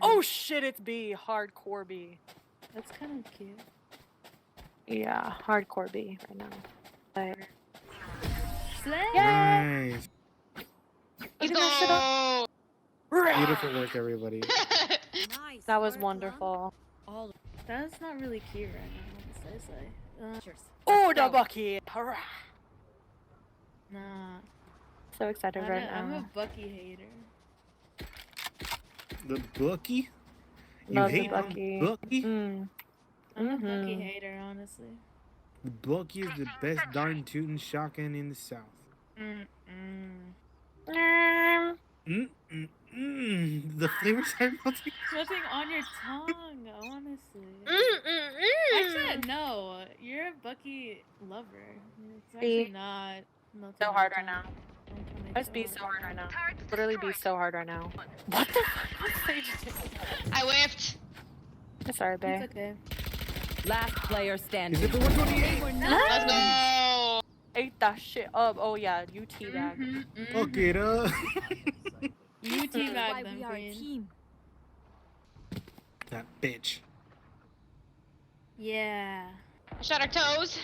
Oh shit, it's B. Hardcore B. That's kind of cute. Yeah, hardcore B right now. But... Slay! Nice. Eating that shit up. Beautiful work, everybody. Nice. That was work, wonderful. All That's not really cute right now. Honestly. cheers. Oh, the bucket! Hurrah! Nah. So excited right now. I'm a Bucky hater. The Bucky? You Love hate the on Bucky. Bucky? Mm. I'm a Bucky hater, honestly. The Bucky is the best darn tootin' shotgun in the South. The flavors are melting. Nothing on your tongue, honestly. Actually, no. You're a Bucky lover. It's actually not. So hard right now. Just be so hard right now. Literally be so hard right now. What the fuck? What stage is it? I whiffed. Sorry, babe. It's okay. Last player Is standing. it the 128? Let's go. Ate that shit up. Oh yeah, you teabag. Fuck it up. You Why teabag them, we are a queen. team. That bitch. Yeah. Shut our toes.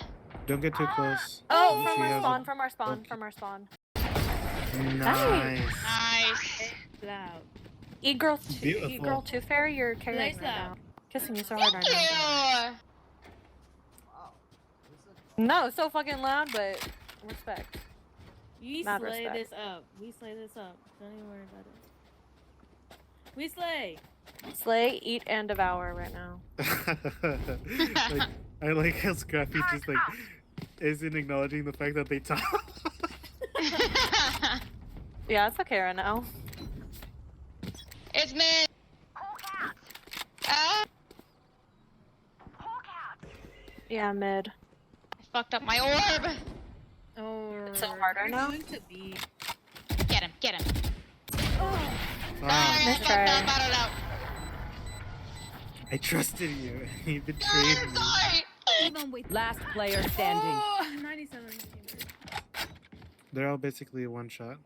Don't get too close. Oh, She from our has spawn, a- from our spawn, Okay. from our spawn. Nice. Nice. Loud. E-girl, Beautiful. E-girl Tooth Fairy, you're carrying Nice right now. loud. Kissing you so hard right Thank now. you. No, so fucking loud, but respect. We Mad slay respect. this up. We slay this up. Don't even worry about it. We slay. Slay, eat, and devour right now. Like, I like how Scrappy just like isn't acknowledging the fact that they talk. Yeah, it's okay right now. It's mid. Ah, Yeah, mid. I fucked up my orb. Oh, It's so hard right now. Going to be. Get him. Get him. Ah, I nice fucked try. up. I don't know. I trusted you. You I'm betrayed me. sorry. Even with Last player standing. Oh, 97. They're all basically one shot.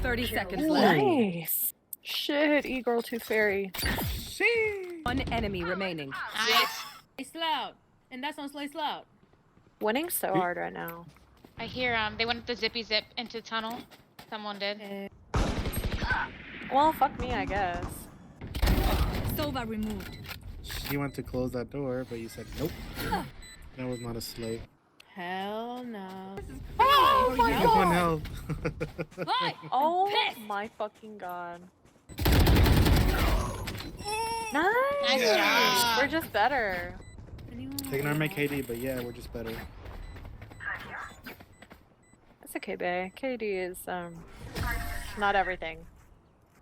30 seconds left. Nice. Shit, E-girl Tooth Fairy. See. One enemy remaining. Nice. Slay loud. And that's on Slay loud. Winning so hard right now. I hear they went the zippy zip into tunnel. Someone did. Well, fuck me, I guess. Sova removed. She went to close that door, but you said nope. That was not a slave. Hell no. Oh my Get one god! health. Hi. Oh Pissed. my fucking god. Nice Nice! job. We're just better. Ignore my KD, but yeah, we're just better. It's okay, bae. KD is, not everything.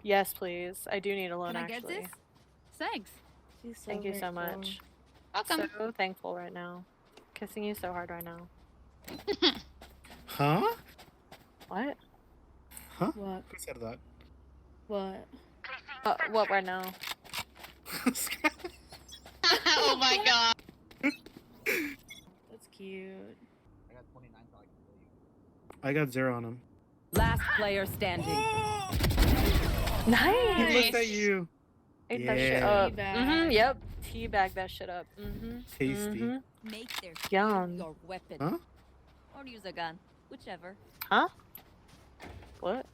Yes, please. I do need a loan, Can I get actually. this? Thanks. She's so Thank you so grateful. much. Welcome. So thankful right now. Kissing you so hard right now. Huh? What? Huh? What? Who said that? What? What right now? Oh my god. That's cute. I got 0 on him. Last player standing. He Nice! looked at you. Ate that shit Yeah. up. Teabag. Yep. Teabag that shit up. Tasty. Make their Yum. your weapon. Huh? Or use a gun. Whichever. Huh? What?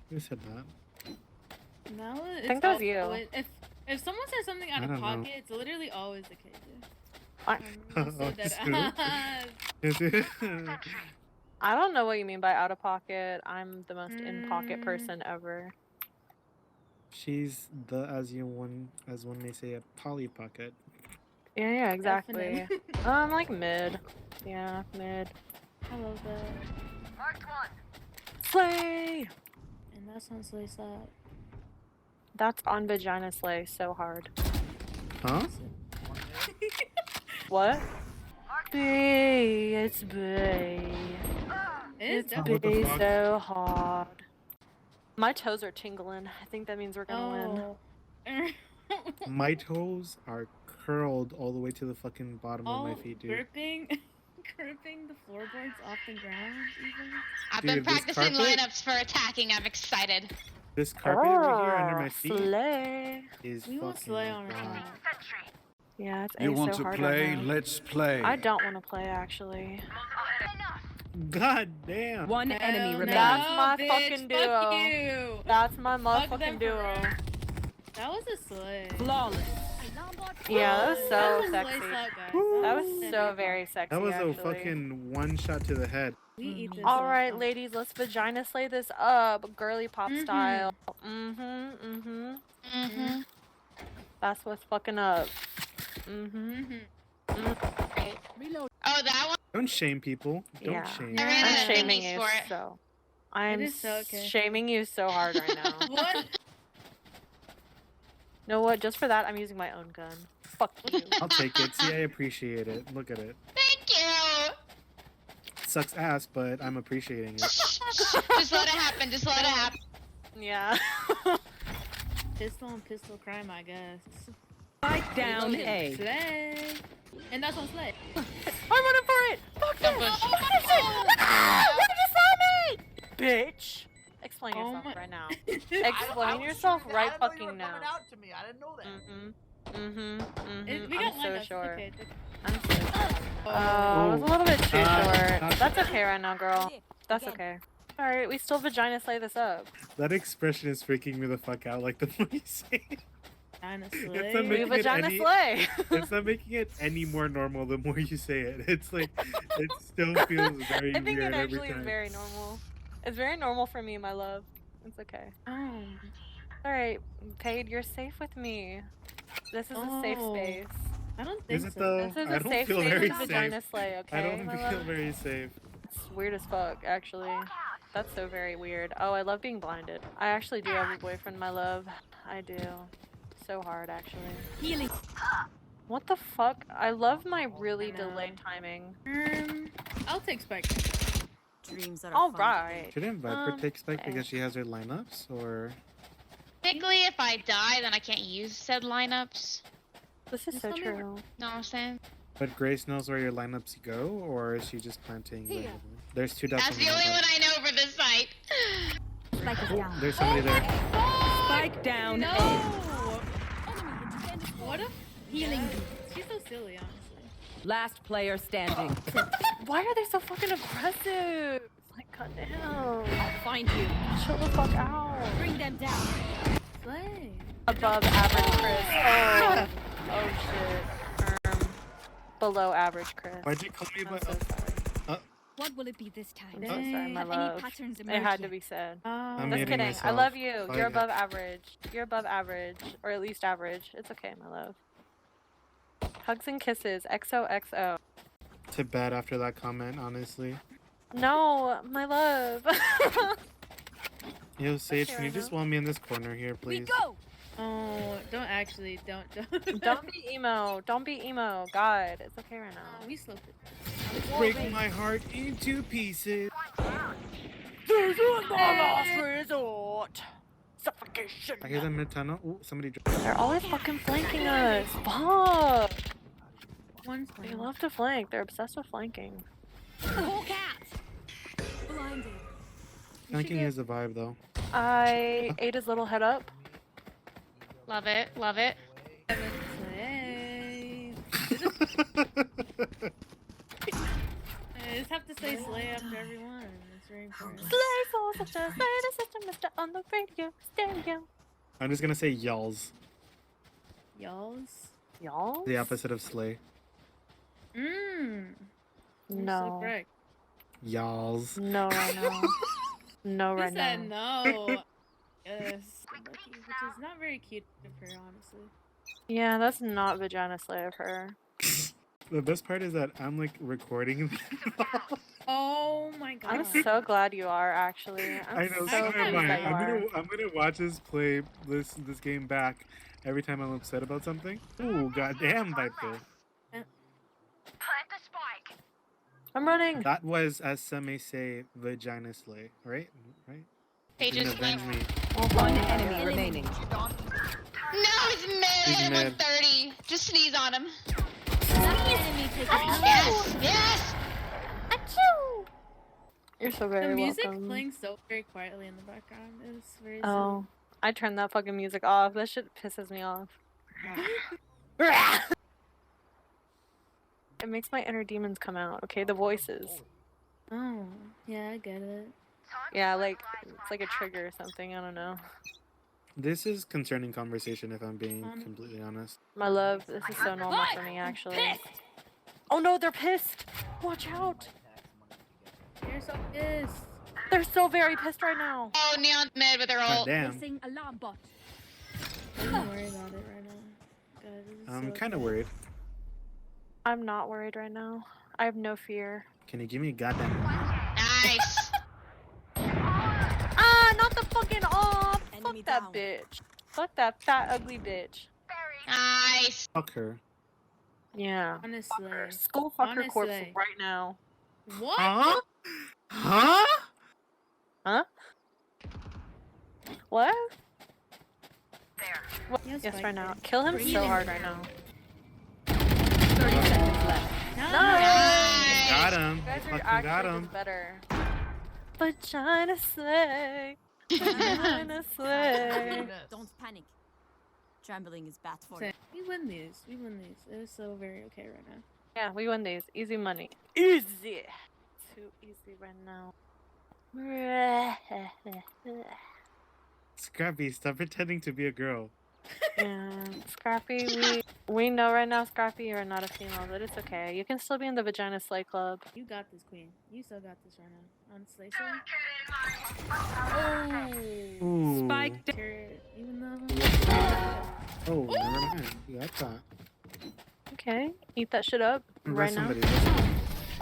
Who said that? No, it's think that was you. always- If someone says something out I of don't know. pocket, it's literally always the case. I- I'm so Oh, dead it's true. ass. Is it? I don't know what you mean by out of pocket. I'm the most in pocket person ever. She's the as one may say a Polly Pocket. Yeah, exactly. Definitely. Like mid. Yeah, mid. I love that. Slay! And that's on Slay side. That's on Vagina Slay so hard. Huh? What? B, it's B. It's What definitely. the B fuck? so hard. My toes are tingling. I think that means we're gonna win. Oh. My toes are curled all the way to the fucking bottom of All my feet, dude. gripping the floorboards off the ground even. I've been Dude, this practicing carpet- lineups for attacking. I'm excited. This carpet over here under my feet Slay. is We want fucking Slay on our gone. side. Yeah, it's You A want so to hard play? right now. Let's play. I don't want to play actually. God damn. One Hell enemy no, remaining. That's my bitch, fucking duo. Fuck you. That's my Fuck them motherfucking for duo. real. That was a slay. Flawless. Yeah, that was That so was a slay sexy. slap, guys. That was so very sexy. That was actually. a fucking one shot to the head. We eat this. All right, up. ladies, let's vagina slay this up, girly pop Mhm. style. Mm-hmm. That's what's fucking up. Mm-hmm. Reload. Oh, that one? Don't shame people. Don't Yeah. shame. I ran I'm out of shaming thingies you for it. so. I'm is so okay. shaming you so hard right now. You What? know what? Just for that, I'm using my own gun. Fuck you. I'll take it. See, I appreciate it. Look at it. Thank you! Sucks ass, but I'm appreciating it. Just let it happen. Just let it happen. Yeah. Pistol and pistol crime, I guess. Spike down Reloaded. A. Slay. And that's on slay. I'm running for it! Fuck Don't this! push. Look at this shit! Ah! Look at you saw me! Bitch! Explain Oh yourself my- right now. I Explain was yourself shooting- right I didn't know you fucking were now. coming out to me. I didn't know that. We got I'm lined so up. It's short. okay, it's okay. I'm so short. Oh. Oh, it was a little bit too short. not- That's okay right now, girl. That's okay. Alright, we still vagina slay this up. That expression is freaking me the fuck out. Like the more you say it, Kinda It's slay. a We Making it vagina any- slay! it's not making it any more normal the more you say it. It's like it still feels very I think weird it every actually is time. very normal. It's very normal for me, my love. It's okay. Oh. Alright, Paige, you're safe with me. This is a safe Oh. space. I don't think Is it so. though? This is I a don't safe feel space very in safe. vagina slay, okay? I don't my feel love? very safe. It's weird as fuck, actually. That's so very weird. Oh, I love being blinded. I actually do have a boyfriend, my love. I do. So hard, actually. Healing. What the fuck? I love my really I know. delayed timing. I'll take Spike. Dreams are Alright. Shouldn't Viper take Spike okay. because she has her lineups, or Technically, if I die, then I can't use said lineups. This is Just so tell me true. Know what I'm saying? but Grace knows where your lineups go, or is she just planting? Here. randomly? There's two dots. That's on the only map. one I know for this site. Spike is Oh, down. there's somebody there. Spike down No! A. What a Healing. She's so silly, honestly. Last player standing. Why are they so fucking aggressive? Like, goddamn. I'll find you. Chill the fuck out. Bring them down. Slay. Above average, Chris. Oh, oh shit. Below average, Chris. Why'd you call me? I'm But so sorry. What will it be this time? I'm so sorry, my Have love. any patterns It emerged had to yet? be said. Oh. I'm Just hating kidding. I myself. love you. Oh, You're yeah. above average. You're above average. Or at least average. It's okay, my love. Hugs and kisses. XOXO. to bed after that comment, honestly. No, my love. Yo, Sage, Okay, can you right just now. want me in this corner here, We please? go. Oh, don't actually, don't. Don't be emo. Don't be emo. God, it's okay right Oh, now. we slowed it. Break my heart into pieces. This is my last resort. Suffocation. I hear them mid tunnel. Ooh, somebody dropped. They're always fucking flanking us. Fuck. One's They playing. love to flank. They're obsessed with flanking. Hawk out. Blinded. Flanking is a vibe, though. I ate his little head up. Love it. Love it. Slay. I just have to say slay after everyone. It's very important. Slay for such a slay the system, Mr. on the radio stereo. I'm just gonna say y'alls. Y'all's. Y'all? The opposite of slay. Mmm. So No. correct. Y'alls. No, right now. No, He right said now. no. Yes. Lucky, which is not very cute of her, honestly. Yeah, that's not vagina slay of her. The best part is that I'm like recording. Oh my god. I'm so glad you are, actually. I'm I know, so so am pleased I. that you are. I'm gonna watch us play this game back every time I'm upset about something. Ooh, goddamn, Viper. I'm running. That was, as some may say, vagina slay, right? Right? They You can just avenge me. One enemy remaining. No, he's mid He's at mid. 130. Just sneeze on him. Enemy taken out. Yes, yes. You're so The very music welcome. playing so very quietly in the background. It was very Oh, I turned that fucking music off. That shit pisses me off. It makes my inner demons come out. Okay, the voices. Oh, yeah, I get it. Yeah, like it's like a trigger or something. I don't know. This is concerning conversation, if I'm being completely honest. My love, this is so normal for me actually. Oh no, they're pissed. Watch out. You're so pissed. They're so very pissed right now. Oh, Neon's mid with her God ult. damn. Placing alarm bot. Don't worry about it right now. God, this is I'm so kind of bad. worried. I'm not worried right now. I have no fear. Can you give me a goddamn... Nice. Ah, not the fucking off. Enemy Fuck that down. bitch. Fuck that fat ugly bitch. Nice. Fuck her. Yeah. Honestly. Skull fuck her corpse Honestly. right now. What? Huh? Huh? Huh? What? Yes, Yes, Spike right now. did. Kill him so hard right now. 30 seconds left. No. Nice. Got him. You guys You are fucking got actually him. just better. Vagina slay. Vagina slay. Don't panic. Trembling is bad for Say, we win these. We win these. It is so very okay right now. Yeah, we win these. Easy money. Easy. Too easy right now. Scrappy, stop pretending to be a girl. Yeah, Scrappy, we know right now, Scrappy, you're not a female, but it's okay. You can still be in the Vagina Slay Club. You got this, Queen. You still got this right now. Honestly, so. Ooh. Spike Oh. Turret, even though. Oh, never mind. You got that. Okay, eat that shit up right Rest now. somebody.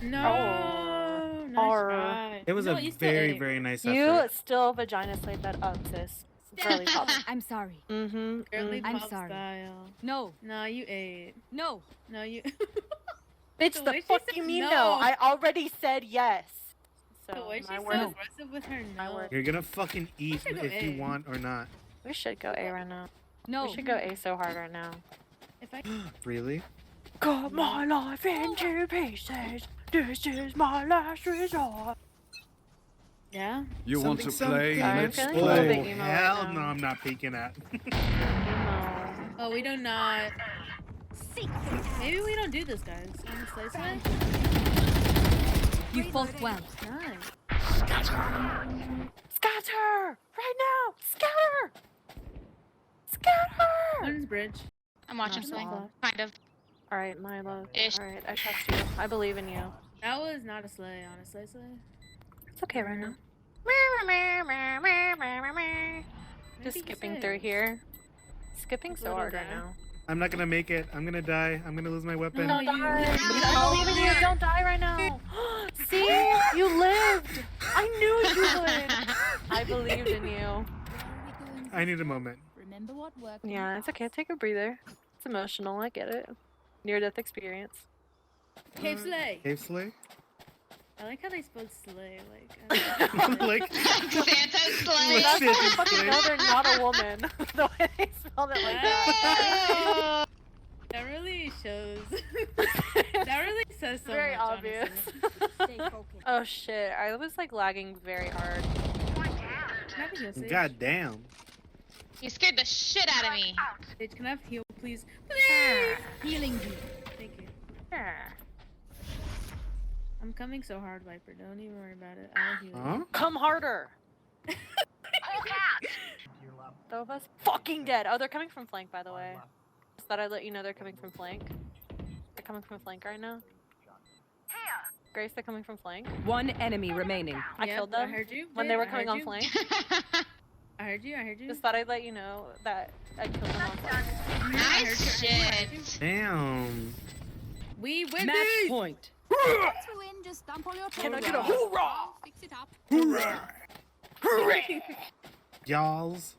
No. Nice Or- try. It was No, a you still very, ate. very nice You effort. still Vagina Slayed that up, sis. Girly pop. I'm sorry. Mm-hmm. Girly I'm pop sorry. style. No, No, you ate. no. No, you. Bitch, The the way she fuck said you mean no. no? I already said yes. The So, way she my said word. aggressive with her My no. word. You're gonna fucking eat should go if you A. want or not. We should go A right now. No. We should go A so hard right now. If I. Really? Cut my life into pieces. This is my last resort. Yeah. You want to play? I'm Let's feeling a little bit play. emo Hell right no, now. I'm not peeking at. Emo. Oh, we do not. Seek Maybe we don't do this, guys. Honestly, so You fought well. nice. Scatter! Right now! Scatter! Scatter! One's bridge. I'm watching Nice something. one. Kind of. Alright, my love. Ish. Alright, I trust you. I believe in you. That was not a slay, honestly. Slay. It's okay right now. Just skipping through here. Skipping so Little hard right guy. now. I'm not gonna make it. I'm gonna die. I'm gonna lose my weapon. No, Don't you- die. you- I believe in you. Don't die right now. See? You lived. I knew you would. I believed in you. I need a moment. Remember what worked. Yeah, it's okay. Take a breather. It's emotional. I get it. Near-death experience. Cave slay. Cave Slay? I like how they spelled slay. Like. Like, Santa slay. That's how I Shit, fucking Slay. know they're not a woman. The way they spelled it like that. That really shows. That really says so Very much, obvious. honestly. Stay focused. Oh shit, I was like lagging very hard. Can I have a heal, Sage? God damn. You scared the shit out of me. Sage, can I have heal, please? Please! Healing you. Thank you. I'm coming so hard, Viper. Don't even worry about it. I'll heal. Huh? Come harder! Those of us fucking dead. Oh, they're coming from flank, by the way. Just thought I'd let you know they're coming from flank. They're coming from flank right now. Grace, they're coming from flank. One enemy remaining. I Yep, killed them I heard you. when Jade, they were I coming heard on you. flank. I heard you. I heard you. Just thought I'd let you know that I killed them on flank. Nice shit. Damn. We win Match these! point. Once we win, just stamp on your toes. Can I get a hoorah? I'll fix it up. Y'alls.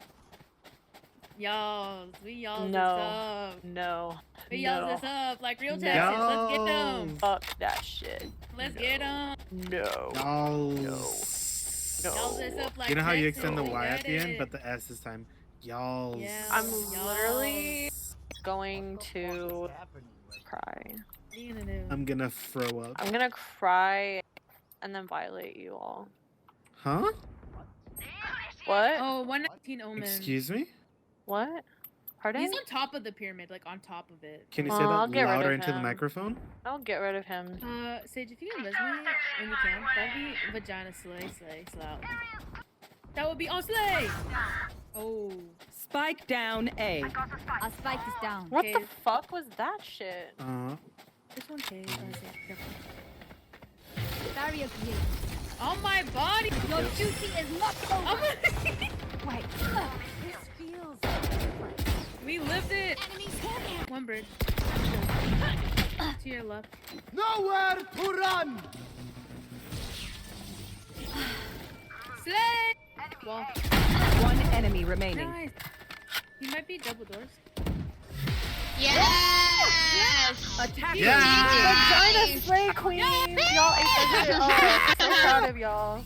Y'all, we y'all No. this up. No. We y'all No. this up like real No. Texans. Let's get them. Fuck that shit. Let's get them. No. Y'alls. Y'all this up like You know how you Texans. extend the We Y got at the end, it. but the S this time. Y'alls. Yeah. I'm Y'all. literally going to cry. What are you gonna do? I'm gonna throw up. I'm gonna cry and then violate you all. Huh? What? Oh, 119 Omen. Excuse me? What? Pardon? He's on top of the pyramid, like on top of it. Can you say I'll that get rid louder of into the him. microphone? I'll get rid of him. Sage, if you can res me when you can, that'd be vagina slay, slow. That would be on slay! Oh. Spike down A. Our spike is down. What the Okay. fuck was that shit? This one K. Barrier created. On my body! Your duty is not over. Wait. This feels different. We lived it! Enemies here. One bird. To your left. Nowhere to run! Slay! Wall. One enemy remaining. Nice. He might be double doors. Yes! Attack. Yeah! Vagina slay queen! Y'all ate that shit up. So proud of y'all.